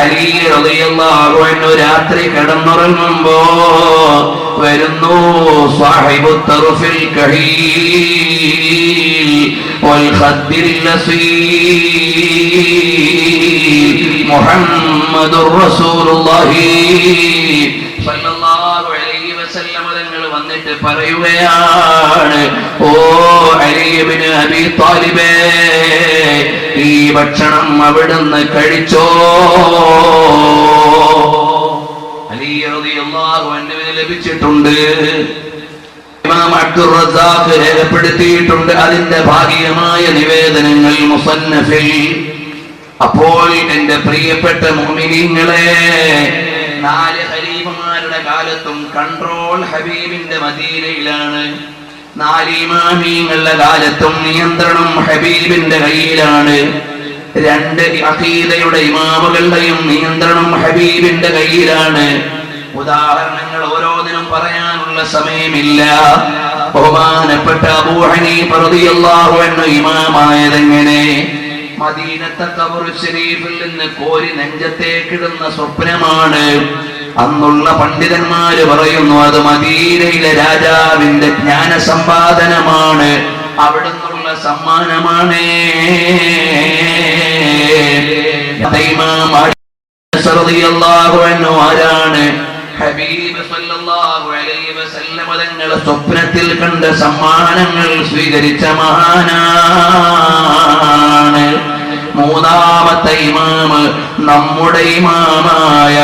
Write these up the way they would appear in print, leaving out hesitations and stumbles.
അലി റളിയല്ലാഹു അൻഹു രാത്രി കിടന്നുറങ്ങുമ്പോ വരുന്നു സാഹിബു തർഫിൽ കഹീൽ വൽ ഖദ്ദിൽ ലസീൽ മുഹമ്മദുർ റസൂലുള്ളാഹി സ്വല്ലല്ലാഹു അലൈഹി വസല്ലം തങ്ങൾ വന്നിട്ട് പറയുകയാണ്, ഓ അലി ഇബ്നു അബീ ത്വാലിബേ, ഈ ഭക്ഷണം അവിടുന്ന് കഴിച്ചോ. അലി റളിയല്ലാഹു അൻഹുവിന് ലഭിച്ചിട്ടുണ്ട്. ഇമാം അബ്ദുർ റസാഖ് രേഖപ്പെടുത്തിയിട്ടുണ്ട് അതിന്റെ ഭാഗികമായ നിവേദനങ്ങൾ മുസന്നഫിൽ. അപ്പോൾ എന്റെ പ്രിയപ്പെട്ട മുഅ്മിനീങ്ങളെ, 4 ഖലീഫമാരുടെ കാലത്തും കൺട്രോൾ ഹബീബിന്റെ മദീനയിലാണ്. 4 ഇമാമീങ്ങളുടെ കാലത്തും നിയന്ത്രണം ഹബീബിന്റെ കയ്യിലാണ്. 2 അഖീദയുടെ ഇമാമുകളുടെയും നിയന്ത്രണം ഹബീബിന്റെ കയ്യിലാണ്. ഉദാഹരണങ്ങൾ ഓരോന്നിനും പറയാനുള്ള സമയമില്ല. ബഹുമാനപ്പെട്ട അബൂ ഹനീഫ റളിയല്ലാഹു അൻഹു ഇമാമായതെങ്ങനെ? മദീനത്തെ ഖബർ ശരീഫിൽ നിന്ന് കോരി നെഞ്ചത്തേക്കിടുന്ന സ്വപ്നമാണ്. അന്നുള്ള പണ്ഡിതന്മാര് പറയുന്നു അത് മദീനയിലെ രാജാവിന്റെ ജ്ഞാന സമ്പാദനമാണ്, അവിടുന്നുള്ള സമ്മാനമാണ്. ആരാണ്? ഹബീബ് സല്ലല്ലാഹു അലൈഹി വസല്ലം തങ്ങളെ സ്വപ്നത്തിൽ കണ്ട സമ്മാനങ്ങൾ സ്വീകരിച്ച മഹാനാണ്. മൂന്നാമത്തെ ഇമാമ് നമ്മുടെ ഇമാമായ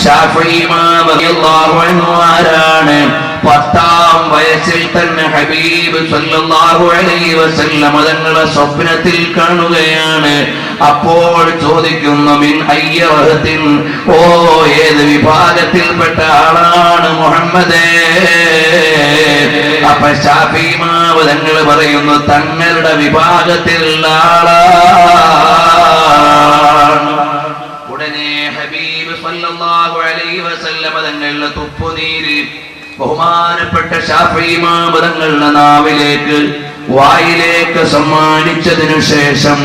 ശാഫിഈ ഇമാം റളിയല്ലാഹു അൻഹു ആരാണ്? 10ാം വയസ്സിൽ തന്നെ ഹബീബ് സല്ലല്ലാഹു അലൈഹി വസല്ലം തങ്ങളെ സ്വപ്നത്തിൽ കാണുകയാണ്. അപ്പോൾ ചോദിക്കുന്നു, മിൻ അയ്യവഹത്തിൻ, ഓ ഏത് വിഭാഗത്തിൽപ്പെട്ട ആളാണ് മുഹമ്മദേ? അപ്പൊ ശാഫിഈ ഇമാം തങ്ങൾ പറയുന്നു, തങ്ങളുടെ വിഭാഗത്തിലുള്ള ആളാണ്. ഉടനെ ഹബീബ് സല്ലല്ലാഹു അലൈഹി വസല്ലം തങ്ങളുടെ തുപ്പുനീര് ബഹുമാനപ്പെട്ട ശാഫിഈ ഇമാം തങ്ങളുടെ നാവിലേക്ക് വായിലേക്ക് സമ്മാനിച്ചതിനു ശേഷം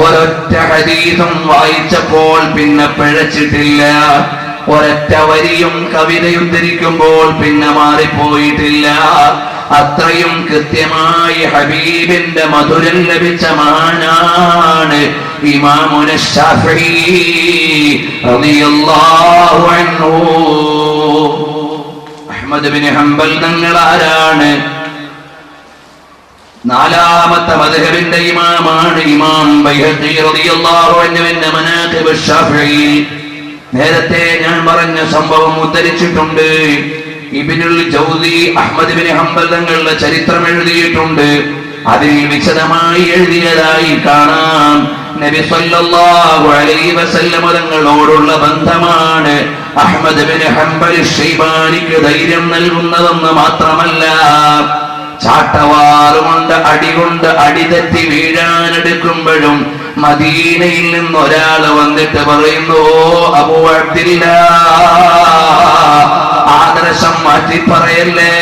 ഒരൊറ്റ ഹദീസും വായിച്ചപ്പോൾ പിന്നെ പിഴച്ചിട്ടില്ല. ഒരൊറ്റ വരിയും കവിതയും ധരിക്കുമ്പോൾ പിന്നെ മാറിപ്പോയിട്ടില്ല. അത്രയും കൃത്യമായി ഹബീബിന്റെ മധുരം ലഭിച്ച മഹാനാണ് ഇമാമുന ശാഫിഈ റളിയല്ലാഹു അൻഹു. അഹ്മദ് ബിൻ ഹംബൽ തങ്ങൾ ആരാണ്? 4ാമത്തെ മദ്ഹബിന്റെ ഇമാമാണ് ഇമാം ബൈഹഖി റളിയല്ലാഹു അൻഹുവിന്റെ മനാഖിബ് ശാഫിഈ. നേരത്തെ ഞാൻ പറഞ്ഞ സംഭവം ഉദ്ധരിച്ചിട്ടുണ്ട്. ഇബ്നുൽ ജൗസി അഹ്മദ് ബിൻ ഹംബൽ തങ്ങളുടെ ചരിത്രം എഴുതിയിട്ടുണ്ട്. അതിൽ വിശദമായി എഴുതിയതായി കാണാം. നബി സല്ലല്ലാഹു അലൈഹി വസല്ലം തങ്ങളോടുള്ള ബന്ധമാണ് അഹ്മദ് ബിൻ ഹംബൽ ശൈബാനിക്ക് ധൈര്യം നൽകുന്നതെന്ന് മാത്രമല്ല, ചാട്ടവാറുകൊണ്ട് അടികൊണ്ട് അടിതെറ്റി വീഴാനെടുക്കുമ്പോഴും മദീനയിൽ നിന്ന് ഒരാൾ വന്നിട്ട് പറയുന്നു, അബൂ അബ്ദില്ലാ, ആദർശം മാറ്റി പറയല്ലേ,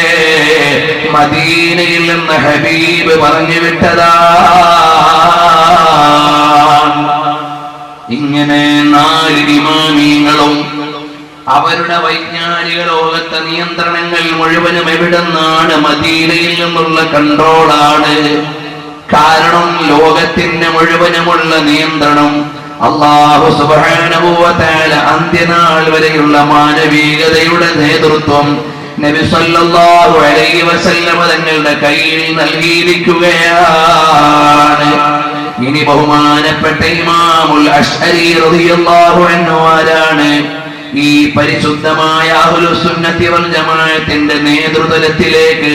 മദീനയിൽ നിന്ന് ഹബീബ് പറഞ്ഞു വിട്ടതാ. ഇങ്ങനെ 4 ഇമാമീങ്ങളും അവരുടെ വൈജ്ഞാനിക ലോകത്തെ നിയന്ത്രണങ്ങൾ മുഴുവനും എവിടെന്നാണ്? മദീനയിൽ നിന്നുള്ള കൺട്രോളാണ്. കാരണം ലോകത്തിന് മുഴുവനുമുള്ള നിയന്ത്രണം അല്ലാഹു സുബ്ഹാനഹു വ തആല അന്ത്യനാൾ വരെയുള്ള മാനവികതയുടെ നേതൃത്വം നബി സല്ലല്ലാഹു അലൈഹി വസല്ലം തങ്ങളുടെ കയ്യിൽ നൽകിയിരിക്കുകയാണ്. ഇനി ബഹുമാനപ്പെട്ട ഇമാമുൽ അശ്അരി റളിയല്ലാഹു അൻഹു ആരാണ്? ഈ പരിശുദ്ധമായ അഹ്ലുസ് സുന്നത്തി വൽ ജമാഅത്തിന്റെ നേതൃത്വത്തിലേക്ക്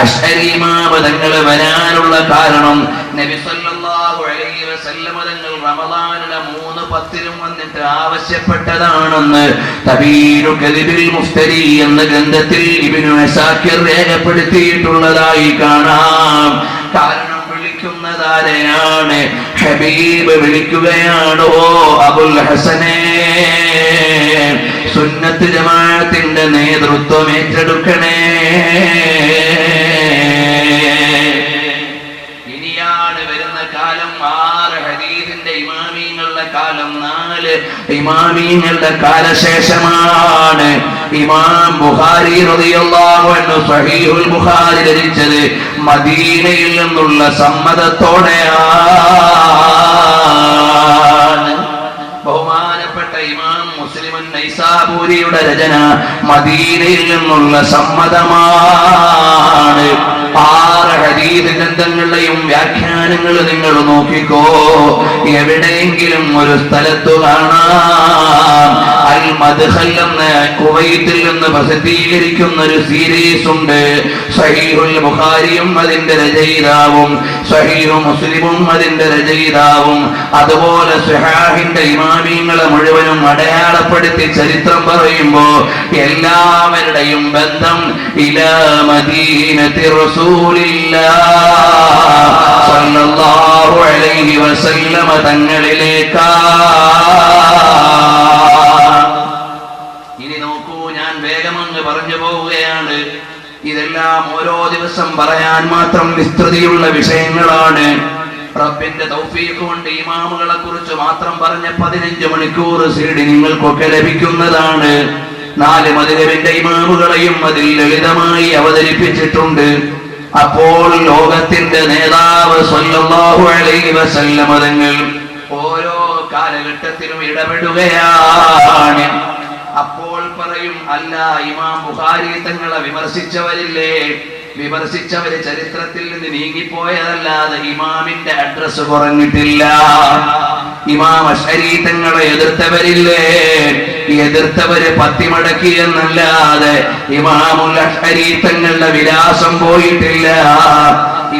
അശ്അരി ഇമാം തങ്ങൾ വരാനുള്ള കാരണം നബി സല്ലല്ലാഹു അലൈഹി വസല്ലം തങ്ങൾ റമളാനിലെ 3 10-ലും വന്നിട്ട് ആവശ്യപ്പെട്ടതാണെന്ന് തബീനു കദിബിൽ മുഫ്തരി എന്ന ഗ്രന്ഥത്തിൽ ഇബ്നു അസാക്കിർ രേഖപ്പെടുത്തിയിട്ടുള്ളതായി കാണാം. കാരണം വിളിക്കുന്നതാരെയാണ്? ഹബീബ് വിളിക്കുകയാണോ അബുൽ ഹസനേ, സുന്നത്ത് ജമാഅത്തിന്റെ നേതൃത്വം ഏറ്റെടുക്കണേ. ഇനിയാണ് വരുന്ന കാലം 6 ഹദീസിന്റെ ഇമാമീങ്ങളുടെ കാലം, 4 ഇമാമീങ്ങളുടെ കാലശേഷമാണ് ഇമാം ബുഖാരി റളിയല്ലാഹു അൻഹു സ്വഹീഹുൽ ബുഖാരി രചിച്ചത് മദീനയിൽ നിന്നുള്ള സമ്മതത്തോടെയാണ്. ബഹുമാനപ്പെട്ട ഇമാം മുസ്ലിം നൈസാബൂരിയുടെ രചന മദീനയിൽ നിന്നുള്ള സമ്മതമാണ്. 6 ഹദീസ് ഗ്രന്ഥങ്ങളുടെയും വ്യാഖ്യാനങ്ങൾ നിങ്ങൾ നോക്കിക്കോ, എവിടെയെങ്കിലും ഒരു സ്ഥലത്തു കാണാം അൽ മദ്ഖൽ എന്ന കുവൈത്തിൽ നിന്ന് പ്രസിദ്ധീകരിക്കുന്ന ഒരു സീരീസ് ഉണ്ട്. സഹീഹുൽ ബുഖാരിയും അതിന്റെ രചയിതാവും സഹീഹു മുസ്ലിമും അതിന്റെ രചയിതാവും അതുപോലെ സ്വഹാഹിന്റെ ഇമാമിങ്ങളെ മുഴുവനും അടയാളപ്പെടുത്തി ചരിത്രം പറയുമ്പോ എല്ലാവരുടെയും ബന്ധം ഇലാ മദീനത്തി റസൂലില്ലാഹ് സല്ലല്ലാഹു അലൈഹി വസല്ലമ തങ്ങളിലേക്കാണ്. ഇനി നോക്കൂ, ഞാൻ വേഗമങ്ങ് പറഞ്ഞു പോവുകയാണ്. ഇതെല്ലാം ഓരോ ദിവസം പറയാൻ മാത്രം വിസ്തൃതിയുള്ള വിഷയങ്ങളാണ്. റബ്ബിന്റെ തൗഫീഖ് കൊണ്ട് ഇമാമുകളെ കുറിച്ച് മാത്രം പറഞ്ഞ 15 മണിക്കൂർ CD നിങ്ങൾക്കൊക്കെ ലഭിക്കുന്നതാണ്. 4 മദ്ഹബിന്റെ ഇമാമുകളെയും അതിൽ ലളിതമായി അവതരിപ്പിച്ചിട്ടുണ്ട്. അപ്പോൾ ലോകത്തിന്റെ നേതാവ് സ്വല്ലല്ലാഹു അലൈഹി വസല്ലം തങ്ങൾ ഓരോ കാലഘട്ടത്തിലും ഇടപെടുകയാണ്. അപ്പോൾ പറയും, അല്ല, ഇമാം ബുഖാരി തങ്ങളെ വിമർശിച്ചവരില്ലേ? വിമർശിച്ചവര് ചരിത്രത്തിൽ നിന്ന് നീങ്ങിപ്പോയതല്ലാതെ ഇമാമിന്റെ അഡ്രസ് കുറഞ്ഞിട്ടില്ല. ഇമാം അശ്അരി തങ്ങളെ എതിർത്തവരില്ലേ? എതിർത്തവര് പത്തിമടക്കി എന്നല്ലാതെ ഇമാമുൽ അശ്അരി തങ്ങളുടെ വിലാസം പോയിട്ടില്ല.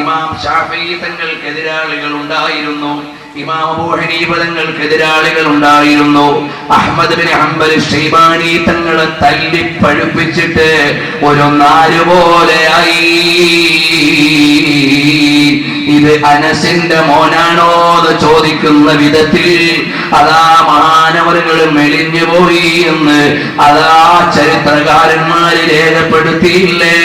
ഇമാം ശാഫിഈ തങ്ങൾക്ക് എതിരാളികൾ ഉണ്ടായിരുന്നു. ഇമാം അബൂ ഹനീഫ തങ്ങൾക്ക് എതിരാളികൾ ഉണ്ടായിരുന്നു. അഹ്മദ് ബിൻ ഹംബൽ ശൈബാനി തങ്ങളെ തല്ലി പഴുപ്പിച്ചിട്ട് ഒരു നാര് പോലെയായി. ഇത് അനസിന്റെ മോനാണോ എന്ന് ചോദിക്കുന്ന വിധത്തിൽ അതാ മഹാനവറുകൾ മെലിഞ്ഞു പോയി എന്ന് അതാ ചരിത്രകാരന്മാര് രേഖപ്പെടുത്തിയില്ലേ?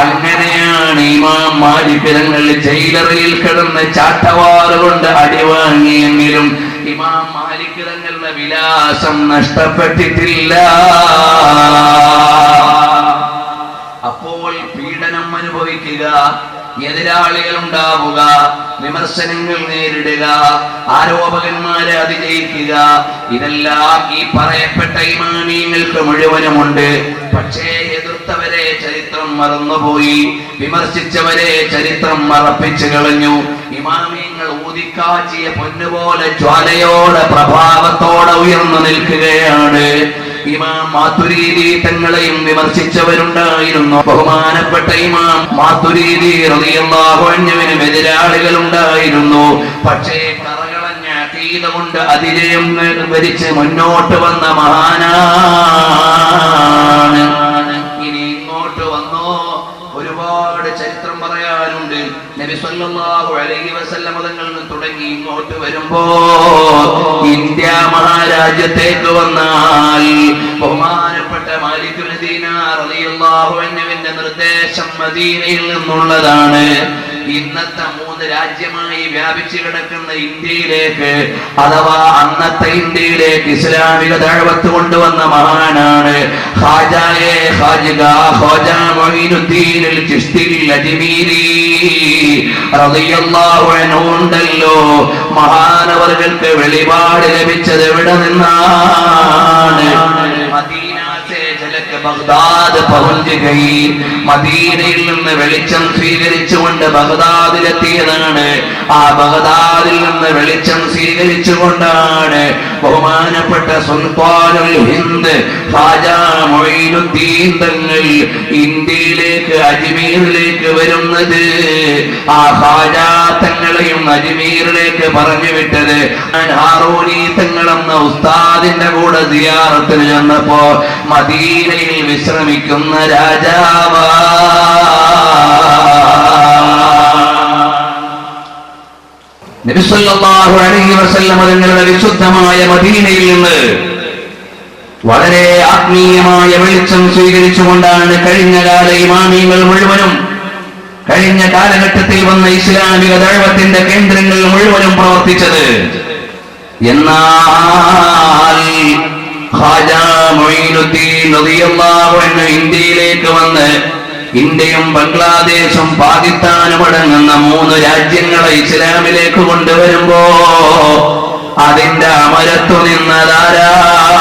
അങ്ങനെയാണ് ഇമാം മാലിക് തങ്ങൾ ജയിലറിൽ കിടന്ന് ചാട്ടവാറുകൊണ്ട് അടിവാങ്ങിയെങ്കിലും ഇമാം മാലിക് തങ്ങളുടെ വിലാസം നഷ്ടപ്പെട്ടിട്ടില്ല. അപ്പോൾ പീഡനം അനുഭവിക്കുക, എതിരാളികൾ ഉണ്ടാവുക, വിമർശനങ്ങൾ നേരിടുക, ആരോപകന്മാരെ അതിജയിക്കുക, ഇതെല്ലാം ഈ പറയപ്പെട്ട ഇമാമിങ്ങൾക്ക് മുഴുവനുമുണ്ട്. പക്ഷേ എതിർത്തവരെ ചരിത്രം മറന്നുപോയി, വിമർശിച്ചവരെ ചരിത്രം മറപ്പിച്ചു കളഞ്ഞു. ഇമാമിങ്ങൾ ഊതിക്കാച്ചിയ പൊന്നുപോലെ ജ്വാലയോടെ പ്രഭാവത്തോടെ ഉയർന്നു നിൽക്കുകയാണ്. ഇമാം മാതുരീദി തങ്ങളെയും വിമർശിച്ചവരുണ്ടായിരുന്നു. ബഹുമാനപ്പെട്ട ഇമാം മാതുരീദി റളിയല്ലാഹു അൻഹുവിനും എതിരാളികൾ ഉണ്ടായിരുന്നു. പക്ഷേ കറകളഞ്ഞ അഖീദ കൊണ്ട് അതിജയം വരിച്ച് മുന്നോട്ട് വന്ന മഹാനാണ്. ഇനി ഇങ്ങോട്ട് വന്നോ, ഒരുപാട് ചരിത്രം പറയാനുണ്ട്. നബി സല്ലല്ലാഹു അലൈഹി വസല്ലം തങ്ങളിൽ നിന്ന് തുടങ്ങി ഇങ്ങോട്ട് വരുമ്പോ ഇന്ത്യ മഹാരാജ്യത്തേക്ക് വന്നാൽ ബഹുമാനപ്പെട്ട മാലിക് ബിൻ ദീനാർ റളിയല്ലാഹു അൻഹുവിന്റെ നിർദ്ദേശം മദീനയിൽ നിന്നുള്ളതാണ്. ഇന്നത്തെ 3 രാജ്യമായി വ്യാപിച്ചു കിടക്കുന്ന ഇന്ത്യയിലേക്ക്, അഥവാ അന്നത്തെ ഇന്ത്യയിലേക്ക് ഇസ്ലാമിക ദഅവത്ത് കൊണ്ടുവന്ന മഹാനാണ് ഖാജായെ ഖാജിഗ ഖാജാ മുഈനുദ്ദീൻ അൽ ചിശ്തി അൽ അജ്മീരി റളിയല്ലാഹു അൻഹു ഉണ്ടല്ലോ. മഹാനവർകൾക്ക് വെളിപാട് ലഭിച്ചത് എവിടെ നിന്നാണ്? മദീന से झलक बगदाद पहुंच गई. മദീനയിൽ നിന്ന് വെളിച്ചം സ്വീകരിച്ചുകൊണ്ട് ബഗ്ദാദിലെത്തിയതാണ്. ആ ബഗ്ദാദിൽ നിന്ന് വെളിച്ചം സ്വീകരിച്ചുകൊണ്ടാണ് ബഹുമാനപ്പെട്ട സുൽത്താനുൽ ഹിന്ദ് ഖാജാ മുഈനുദ്ദീൻ തങ്ങൾ ഇന്ത്യയിലേക്ക് അജ്മീറിലേക്ക് വരുന്നത്. ആ ഖാജാ തങ്ങളെയും അജ്മീറിലേക്ക് പറഞ്ഞു വിട്ടത് ഹാറൂനി തങ്ങളെന്ന ഉസ്താദിന്റെ കൂടെ സിയാറത്തിന് ചെന്നപ്പോ മദീനയിൽ വിശ്രമിക്കുന്ന രാജാവാ. നബി സല്ലല്ലാഹു അലൈഹി വസല്ലം തങ്ങളുടെ വിശുദ്ധമായ മദീനയിൽ നിന്ന് വളരെ ആത്മീയമായ വെളിച്ചം സ്വീകരിച്ചുകൊണ്ടാണ് കഴിഞ്ഞകാല ഇമാമികൾ മുഴുവനും, കഴിഞ്ഞ കാലഘട്ടത്തിൽ വന്ന ഇസ്ലാമിക ദഅവത്തിന്റെ കേന്ദ്രങ്ങൾ മുഴുവനും പ്രവർത്തിച്ചത്. എന്നാൽ ഖാജാ മുഈനുദ്ദീൻ റളിയല്ലാഹു അൻഹു ഇന്ത്യയിലേക്ക് വന്ന് ഇന്ത്യയും ബംഗ്ലാദേശും പാകിസ്ഥാനും അടങ്ങുന്ന 3 രാജ്യങ്ങളെ ഇസ്ലാമിലേക്ക് കൊണ്ടുവരുമ്പോ അതിന്റെ അമരത്തു നിന്നതാരാണ്?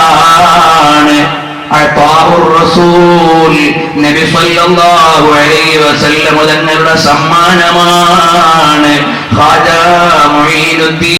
അത്വാഉർ റസൂൽ നബി സല്ലല്ലാഹു അലൈഹി വസല്ലം തങ്ങളുടെ സമ്മാനമാണ് ഖാജാ മുഈനുദ്ദീൻ